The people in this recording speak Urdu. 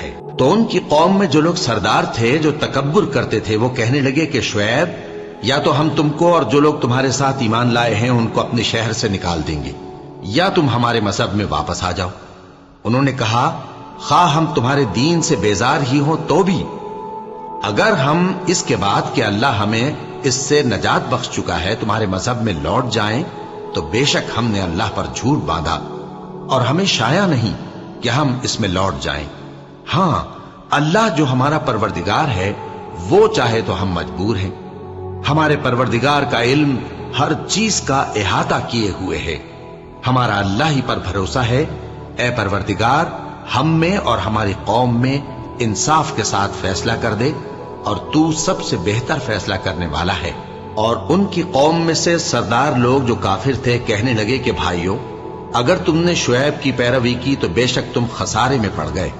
ہے۔ تو ان کی قوم میں جو لوگ سردار تھے جو تکبر کرتے تھے وہ کہنے لگے کہ شعیب یا تو ہم تم کو اور جو لوگ تمہارے ساتھ ایمان لائے ہیں ان کو اپنے شہر سے نکال دیں گے یا تم ہمارے مذہب میں واپس آ جاؤ۔ انہوں نے کہا خواہ ہم تمہارے دین سے بیزار ہی ہوں تو بھی اگر ہم اس کے بعد کہ اللہ ہمیں اس سے نجات بخش چکا ہے تمہارے مذہب میں لوٹ جائیں تو بے شک ہم نے اللہ پر جھوٹ باندھا اور ہمیں شایع نہیں کہ ہم اس میں لوٹ جائیں۔ ہاں اللہ جو ہمارا پروردگار ہے وہ چاہے تو ہم مجبور ہیں۔ ہمارے پروردگار کا علم ہر چیز کا احاطہ کیے ہوئے ہے۔ ہمارا اللہ ہی پر بھروسہ ہے۔ اے پروردگار ہم میں اور ہماری قوم میں انصاف کے ساتھ فیصلہ کر دے اور تو سب سے بہتر فیصلہ کرنے والا ہے۔ اور ان کی قوم میں سے سردار لوگ جو کافر تھے کہنے لگے کہ بھائیو اگر تم نے شعیب کی پیروی کی تو بے شک تم خسارے میں پڑ گئے۔